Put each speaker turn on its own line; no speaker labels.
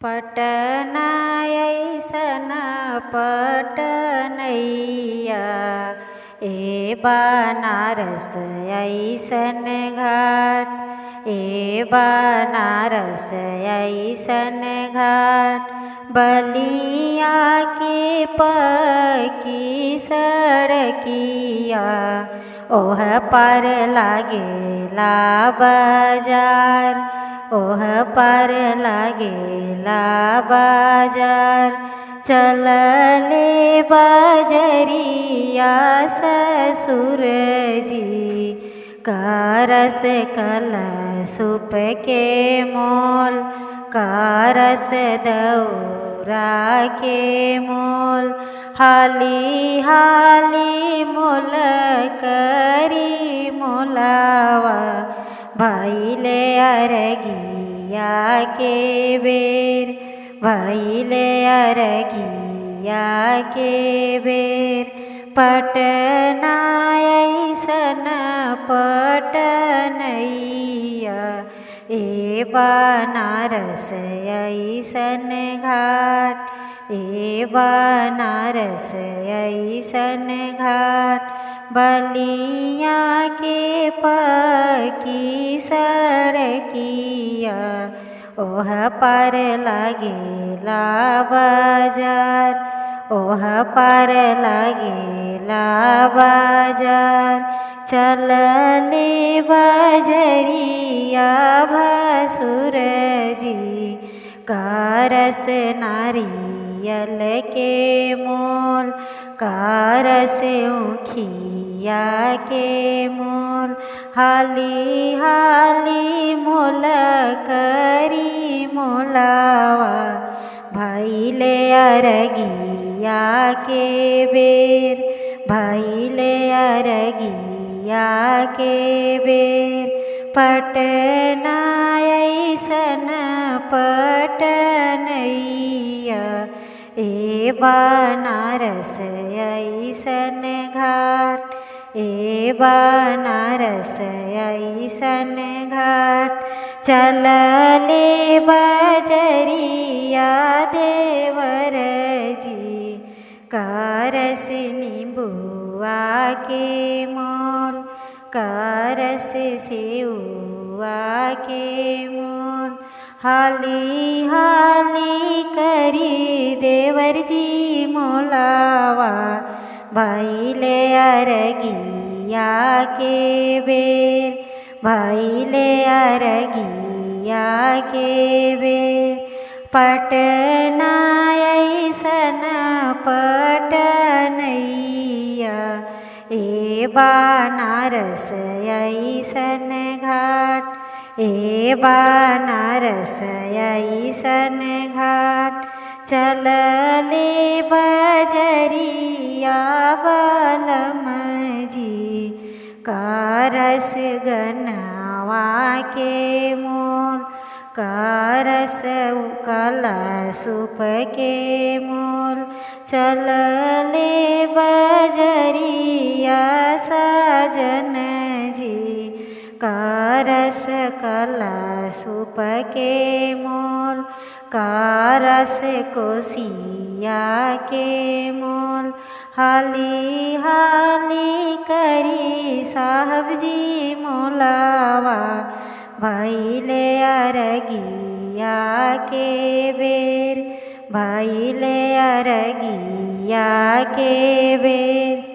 पटना ऐसन पटनैया ए बनारस ऐसन घाट ए बनारस ऐसन घाट बलिया के पकी सड़किया ओह पर लागेला बाजार ओह पर लागेला बाजार चलले बजरिया ससुर जी करस कलशुप के मोल करस दौरा के मोल हाली हाली मोल करी मोलावा भैले अरगिया के बेर भैले अरगिया के बेर पटना ऐसन पटनैया ए बनारस ऐसन घाट ए बनारस ऐसन घाट बलिया के पकी सड़किया ओह पर लागेला बाजार ओह पर लागेला बाजार चलले बजरिया भसुर जी करस नारियल के मोल करस ऊखिया के मोल हाली हाली मोल करी मोलावा भैले अरगिया के बेर भैले अरगिया के बेर पटना ऐसन पटनैया ए बनारस ऐसन घाट ए बनारस ऐसन घाट चलले बजरिया देवर जी करस नींबुआ के मोल करस सेउआ के मोल हाली हाली करी देवर जी मोलावा भैले अरगिया के बेर भैले अरगिया के बेर पटना ऐसन पटनैया ए बनारस ऐसन घाट ए बनारस ऐसन घाट चलले बजरिया बलम जी करस गनवा के मोल करस कलशुप के मोल चलले बजरिया साजन जी करस कलशुप के मोल करस कोसिया के मोल हाली हाली करी साहब जी मोलावा भैले अरगिया के बेर भैले अरगिया के बेर।